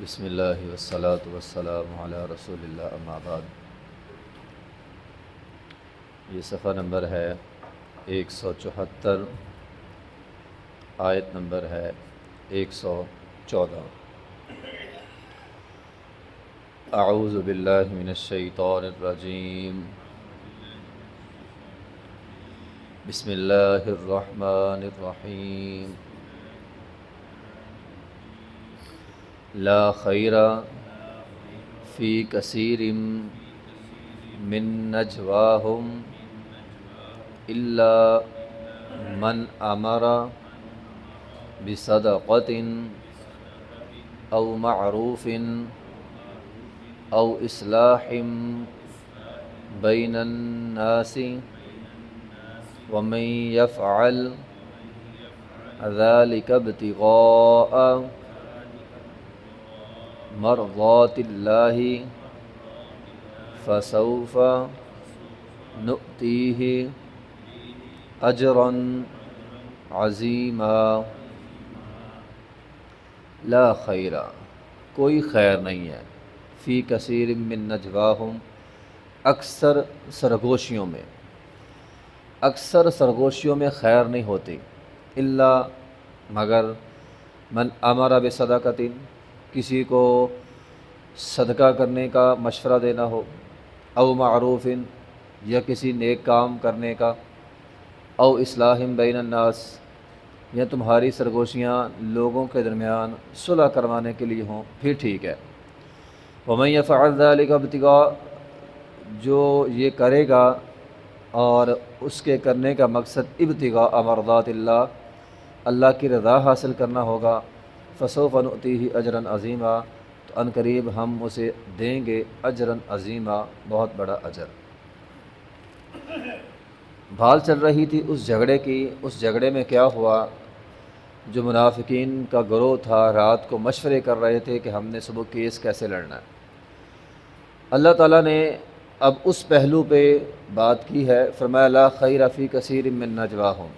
بسم اللہ والصلاة والسلام علی رسول اللہ اما بعد۔ یہ صفحہ نمبر ہے 174، آیت نمبر ہے 114۔ اعوذ باللہ من الشیطان الرجیم، بسم اللہ الرحمن الرحیم۔ لا خیر فی کثیر من نجواہم الا من امر بصدقۃ او معروف او اصلاح بین الناس ومن یفعل ذلک ابتغاء مرضات اللہ فسوف نؤتیہ اجرا عظیما۔ لا خیر، کوئی خیر نہیں ہے، فی کثیر من نجواہم، اکثر سرگوشیوں میں، اکثر سرگوشیوں میں خیر نہیں ہوتی، الا مگر من امر بصدقۃ، کسی کو صدقہ کرنے کا مشورہ دینا ہو، او معروف، یا کسی نیک کام کرنے کا، او اصلاح بین الناس، یا تمہاری سرگوشیاں لوگوں کے درمیان صلح کروانے کے لیے ہوں، پھر ٹھیک ہے۔ ومن یفعل ذلک ابتغاء، جو یہ کرے گا اور اس کے کرنے کا مقصد ابتغاء مرضات اللہ، اللہ کی رضا حاصل کرنا ہوگا، فسوف نؤتیہ اجرا عظیما، تو ان قریب ہم اسے دیں گے اجرا عظیما، بہت بڑا اجر۔ بھال چل رہی تھی اس جھگڑے کی، اس جھگڑے میں کیا ہوا، جو منافقین کا گروہ تھا رات کو مشورے کر رہے تھے کہ ہم نے صبح کیس کیسے لڑنا ہے۔ اللہ تعالیٰ نے اب اس پہلو پہ بات کی ہے، فرمایا لا خیر فی کثیر من نجواہم،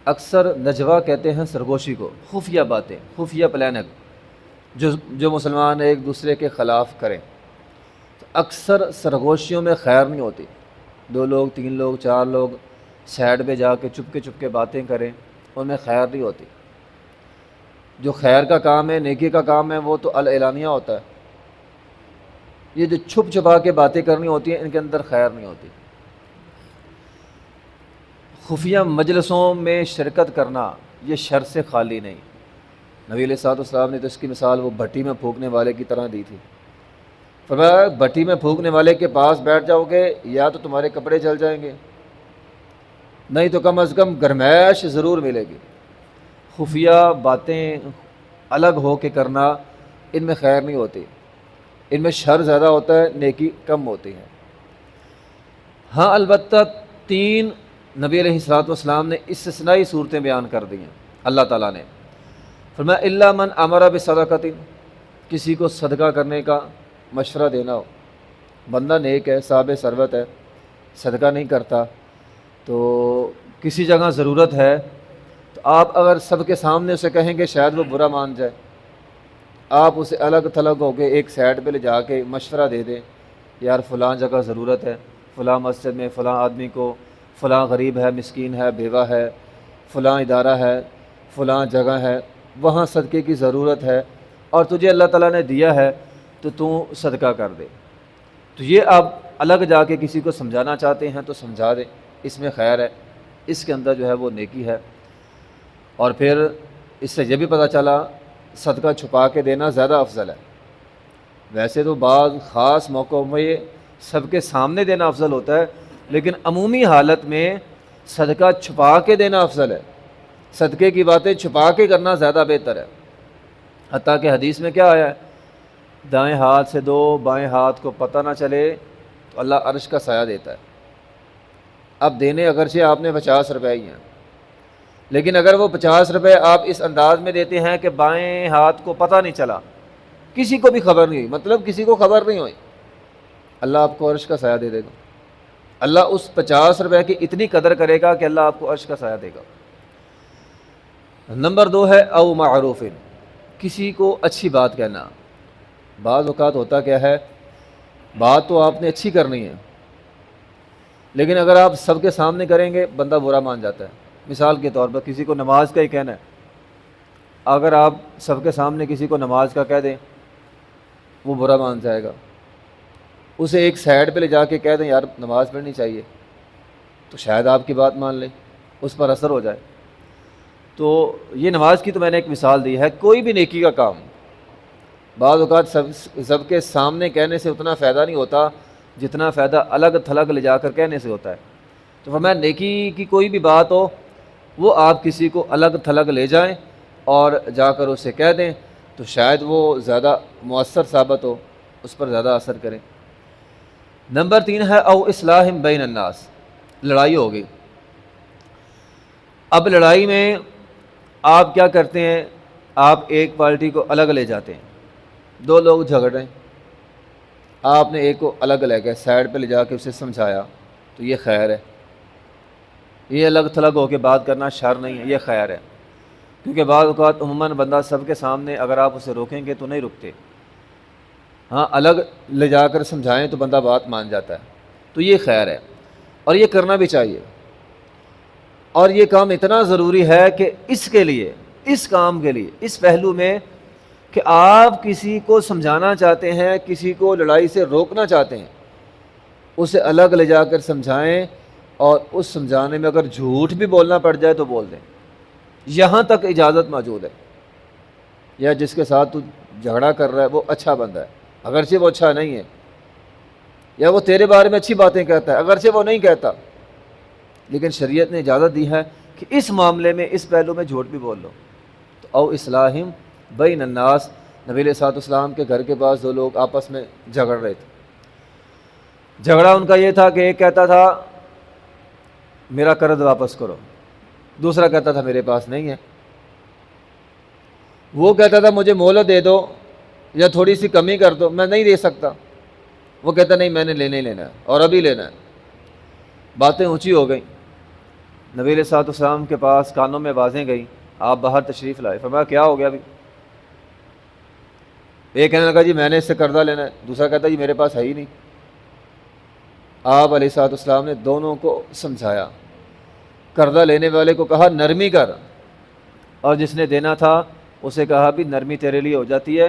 اکثر نجوا کہتے ہیں سرگوشی کو، خفیہ باتیں، خفیہ پلاننگ جو مسلمان ایک دوسرے کے خلاف کریں، تو اکثر سرگوشیوں میں خیر نہیں ہوتی۔ 2 لوگ 3 لوگ 4 لوگ سائڈ پہ جا کے چپ کے باتیں کریں، ان میں خیر نہیں ہوتی۔ جو خیر کا کام ہے، نیکی کا کام ہے، وہ تو الاعلانیہ ہوتا ہے۔ یہ جو چھپا کے باتیں کرنی ہوتی ہیں، ان کے اندر خیر نہیں ہوتی۔ خفیہ مجلسوں میں شرکت کرنا یہ شر سے خالی نہیں۔ نبی علیہ الصلوۃ والسلام نے تو اس کی مثال وہ بھٹی میں پھونکنے والے کی طرح دی تھی۔ فرمایا بھٹی میں پھونکنے والے کے پاس بیٹھ جاؤ گے یا تو تمہارے کپڑے جل جائیں گے، نہیں تو کم از کم گرمائش ضرور ملے گی۔ خفیہ باتیں الگ ہو کے کرنا، ان میں خیر نہیں ہوتی، ان میں شر زیادہ ہوتا ہے، نیکی کم ہوتی ہے۔ ہاں البتہ 3 نبی علیہ الصلوۃ والسلام نے استثنائی صورتیں بیان کر دی ہیں اللہ تعالیٰ نے۔ فرمایا الا من امر بصدقۃ، کسی کو صدقہ کرنے کا مشورہ دینا ہو، بندہ نیک ہے، صاحب ثروت ہے، صدقہ نہیں کرتا، تو کسی جگہ ضرورت ہے، تو آپ اگر سب کے سامنے اسے کہیں گے شاید وہ برا مان جائے، آپ اسے الگ تھلگ ہو کے ایک سائڈ پہ لے جا کے مشورہ دے دیں، یار فلاں جگہ ضرورت ہے، فلاں مسجد میں فلاں آدمی کو، فلاں غریب ہے، مسکین ہے، بیوہ ہے، فلاں ادارہ ہے، فلاں جگہ ہے، وہاں صدقے کی ضرورت ہے، اور تجھے اللہ تعالیٰ نے دیا ہے تو صدقہ کر دے۔ تو یہ آپ الگ جا کے کسی کو سمجھانا چاہتے ہیں تو سمجھا دیں، اس میں خیر ہے، اس کے اندر جو ہے وہ نیکی ہے۔ اور پھر اس سے یہ بھی پتہ چلا صدقہ چھپا کے دینا زیادہ افضل ہے۔ ویسے تو بعض خاص موقعوں میں سب کے سامنے دینا افضل ہوتا ہے، لیکن عمومی حالت میں صدقہ چھپا کے دینا افضل ہے۔ صدقے کی باتیں چھپا کے کرنا زیادہ بہتر ہے۔ حتیٰ کہ حدیث میں کیا آیا ہے، دائیں ہاتھ سے دو، بائیں ہاتھ کو پتہ نہ چلے تو اللہ عرش کا سایہ دیتا ہے۔ اب دینے اگرچہ آپ نے 50 روپے ہی ہیں، لیکن اگر وہ 50 روپے آپ اس انداز میں دیتے ہیں کہ بائیں ہاتھ کو پتہ نہیں چلا، کسی کو بھی خبر نہیں ہوئی، مطلب کسی کو خبر نہیں ہوئی، اللہ آپ کو عرش کا سایہ دے دے گا۔ اللہ اس 50 روپے کی اتنی قدر کرے گا کہ اللہ آپ کو عرش کا سایہ دے گا۔ نمبر 2 ہے او معروف، کسی کو اچھی بات کہنا، بعض اوقات ہوتا کیا ہے، بات تو آپ نے اچھی کرنی ہے، لیکن اگر آپ سب کے سامنے کریں گے بندہ برا مان جاتا ہے۔ مثال کے طور پر کسی کو نماز کا ہی کہنا ہے، اگر آپ سب کے سامنے کسی کو نماز کا کہہ دیں وہ برا مان جائے گا، اسے ایک سائڈ پہ لے جا کے کہہ دیں یار نماز پڑھنی چاہیے، تو شاید آپ کی بات مان لیں، اس پر اثر ہو جائے۔ تو یہ نماز کی تو میں نے ایک مثال دی ہے۔ کوئی بھی نیکی کا کام بعض اوقات سب کے سامنے کہنے سے اتنا فائدہ نہیں ہوتا جتنا فائدہ الگ تھلگ لے جا کر کہنے سے ہوتا ہے۔ تو فرمایا نیکی کی کوئی بھی بات ہو وہ آپ کسی کو الگ تھلگ لے جائیں اور جا کر اسے کہہ دیں تو شاید وہ زیادہ مؤثر ثابت ہو، اس پر زیادہ اثر کریں۔ نمبر 3 ہے او اصلاح بین الناس، لڑائی ہوگی۔ اب لڑائی میں آپ کیا کرتے ہیں، آپ ایک پارٹی کو الگ لے جاتے ہیں، دو لوگ جھگڑ رہے ہیں، آپ نے ایک کو الگ لے گئے سائڈ پہ لے جا کے اسے سمجھایا، تو یہ خیر ہے۔ یہ الگ تھلگ ہو کے بات کرنا شر نہیں ہے، یہ خیر ہے، کیونکہ بعض اوقات عموماً بندہ سب کے سامنے اگر آپ اسے روکیں گے تو نہیں رکتے، ہاں الگ لے جا کر سمجھائیں تو بندہ بات مان جاتا ہے، تو یہ خیر ہے اور یہ کرنا بھی چاہیے۔ اور یہ کام اتنا ضروری ہے کہ اس کے لیے، اس کام کے لیے، اس پہلو میں کہ آپ کسی کو سمجھانا چاہتے ہیں، کسی کو لڑائی سے روکنا چاہتے ہیں، اسے الگ لے جا کر سمجھائیں، اور اس سمجھانے میں اگر جھوٹ بھی بولنا پڑ جائے تو بول دیں، یہاں تک اجازت موجود ہے۔ یا جس کے ساتھ تو جھگڑا کر رہا ہے وہ اچھا بندہ ہے، اگرچہ وہ اچھا نہیں ہے، یا وہ تیرے بارے میں اچھی باتیں کہتا ہے اگرچہ وہ نہیں کہتا، لیکن شریعت نے اجازت دی ہے کہ اس معاملے میں، اس پہلو میں جھوٹ بھی بول لو۔ تو او اصلاحم بین الناس، نبی علیہ الصلوۃ والسلام کے گھر کے پاس دو لوگ آپس میں جھگڑ رہے تھے۔ جھگڑا ان کا یہ تھا کہ ایک کہتا تھا میرا قرض واپس کرو، دوسرا کہتا تھا میرے پاس نہیں ہے۔ وہ کہتا تھا مجھے مہلت دے دو یا تھوڑی سی کمی کر دو، میں نہیں دے سکتا۔ وہ کہتا نہیں میں نے لینا ہی لینا ہے اور ابھی لینا ہے۔ باتیں اونچی ہو گئیں، نبی علیہ الصلوۃ والسلام کے پاس کانوں میں آوازیں گئیں، آپ باہر تشریف لائے۔ فرمایا کیا ہو گیا ابھی؟ ایک کہنے لگا جی میں نے اس سے قرضہ لینا ہے، دوسرا کہتا جی میرے پاس ہے ہی نہیں۔ آپ علیہ الصلوۃ والسلام نے دونوں کو سمجھایا، قرضہ لینے والے کو کہا نرمی کر، اور جس نے دینا تھا اسے کہا بھی نرمی تیرے لیے ہو جاتی ہے،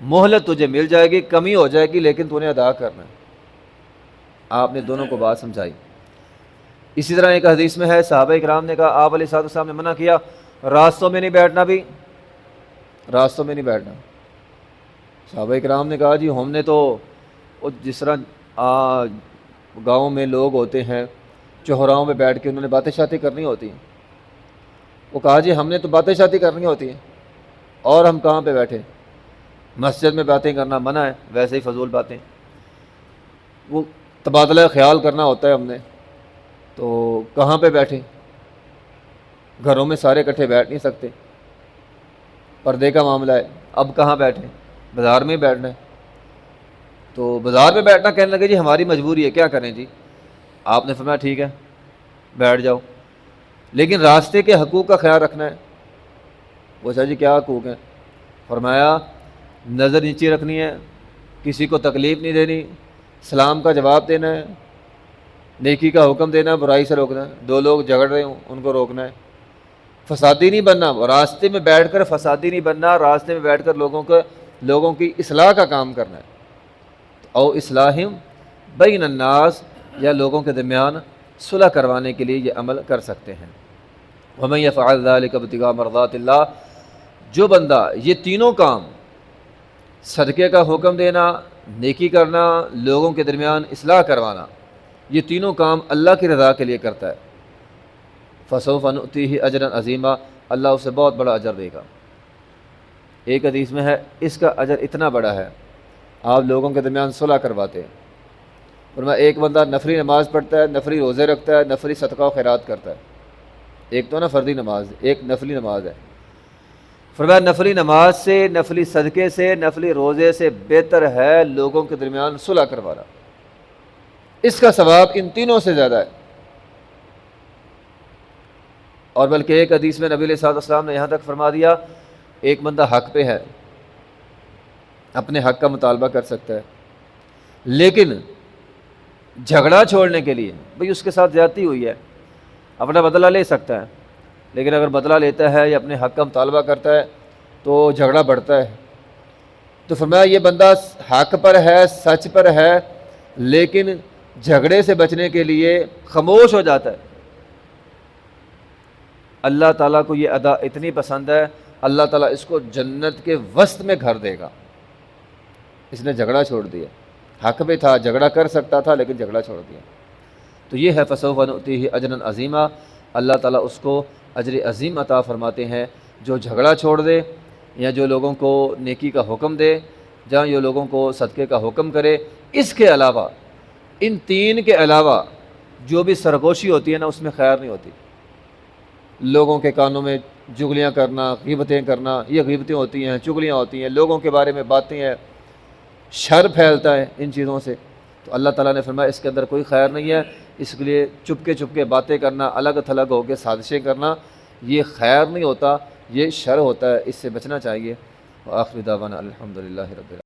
مہلت تجھے مل جائے گی، کمی ہو جائے گی لیکن تو نے ادا کرنا ہے۔ آپ نے دونوں کو بات سمجھائی۔ اسی طرح ایک حدیث میں ہے صحابہ کرام نے کہا آپ علیہ الصلوۃ والسلام نے منع کیا راستوں میں نہیں بیٹھنا، بھی راستوں میں نہیں بیٹھنا۔ صحابہ کرام نے کہا جی ہم نے تو جس طرح گاؤں میں لوگ ہوتے ہیں چوراہوں پہ بیٹھ کے انہوں نے باتیں شاتیں کرنی ہوتی ہیں، وہ کہا جی ہم نے تو باتیں شاتیں کرنی ہوتی ہیں اور ہم کہاں پہ بیٹھے، مسجد میں باتیں کرنا منع ہے، ویسے ہی فضول باتیں، وہ تبادلہ خیال کرنا ہوتا ہے ہم نے، تو کہاں پہ بیٹھیں، گھروں میں سارے اکٹھے بیٹھ نہیں سکتے، پردے کا معاملہ ہے، اب کہاں بیٹھیں، بازار میں ہی بیٹھنا ہے۔ تو بازار میں بیٹھنا کہنے لگے جی ہماری مجبوری ہے کیا کریں جی۔ آپ نے فرمایا ٹھیک ہے بیٹھ جاؤ، لیکن راستے کے حقوق کا خیال رکھنا ہے۔ پوچھا جی کیا حقوق ہیں؟ فرمایا نظر نیچی رکھنی ہے، کسی کو تکلیف نہیں دینی، سلام کا جواب دینا ہے، نیکی کا حکم دینا، برائی سے روکنا ہے، دو لوگ جھگڑ رہے ہوں ان کو روکنا ہے، فسادی نہیں بننا، راستے میں بیٹھ کر فسادی نہیں بننا، راستے میں بیٹھ کر لوگوں کی اصلاح کا کام کرنا ہے۔ او اصلاحم بین الناس، یا لوگوں کے درمیان صلح کروانے کے لیے یہ عمل کر سکتے ہیں۔ ومن یفعل ذلک ابتغاء مرضات اللہ، جو بندہ یہ تینوں کام، صدقے کا حکم دینا، نیکی کرنا، لوگوں کے درمیان اصلاح کروانا، یہ تینوں کام اللہ کی رضا کے لیے کرتا ہے، فسوف نؤتیہ اجرا عظیما، اللہ اسے بہت بڑا اجر دے گا۔ ایک حدیث میں ہے اس کا اجر اتنا بڑا ہے، آپ لوگوں کے درمیان صلح کرواتے ہیں۔ فرمایا ایک بندہ نفلی نماز پڑھتا ہے، نفلی روزے رکھتا ہے، نفلی صدقہ و خیرات کرتا ہے، ایک تو نا فردی نماز، ایک نفلی نماز ہے۔ فرمایا نفلی نماز سے، نفلی صدقے سے، نفلی روزے سے بہتر ہے لوگوں کے درمیان صلح کروانا، اس کا ثواب ان تینوں سے زیادہ ہے۔ اور بلکہ ایک حدیث میں نبی علیہ الصلوۃ والسلام نے یہاں تک فرما دیا ایک بندہ حق پہ ہے، اپنے حق کا مطالبہ کر سکتا ہے، لیکن جھگڑا چھوڑنے کے لیے بھئی اس کے ساتھ زیادتی ہوئی ہے، اپنا بدلہ لے سکتا ہے، لیکن اگر بدلہ لیتا ہے یا اپنے حق کا مطالبہ کرتا ہے تو جھگڑا بڑھتا ہے۔ تو فرمایا یہ بندہ حق پر ہے، سچ پر ہے، لیکن جھگڑے سے بچنے کے لیے خاموش ہو جاتا ہے۔ اللہ تعالیٰ کو یہ ادا اتنی پسند ہے، اللہ تعالیٰ اس کو جنت کے وسط میں گھر دے گا، اس نے جھگڑا چھوڑ دیا۔ حق پہ تھا، جھگڑا کر سکتا تھا لیکن جھگڑا چھوڑ دیا۔ تو یہ ہے فسوف نؤتیہ اجرا عظیما، اللہ تعالیٰ اس کو اجر عظیم عطا فرماتے ہیں جو جھگڑا چھوڑ دے، یا جو لوگوں کو نیکی کا حکم دے، جہاں جو لوگوں کو صدقے کا حکم کرے۔ اس کے علاوہ، ان تین کے علاوہ جو بھی سرگوشی ہوتی ہے نا، اس میں خیر نہیں ہوتی۔ لوگوں کے کانوں میں چغلیاں کرنا، غیبتیں کرنا، یہ غیبتیں ہوتی ہیں، چغلیاں ہوتی ہیں، لوگوں کے بارے میں باتیں ہیں، شر پھیلتا ہے ان چیزوں سے۔ تو اللہ تعالیٰ نے فرمایا اس کے اندر کوئی خیر نہیں ہے، اس کے لیے چپ کے باتیں کرنا، الگ تھلگ ہو کے سازشیں کرنا، یہ خیر نہیں ہوتا، یہ شر ہوتا ہے، اس سے بچنا چاہیے۔ وآخر دعوانا الحمدللہ رب العالمین۔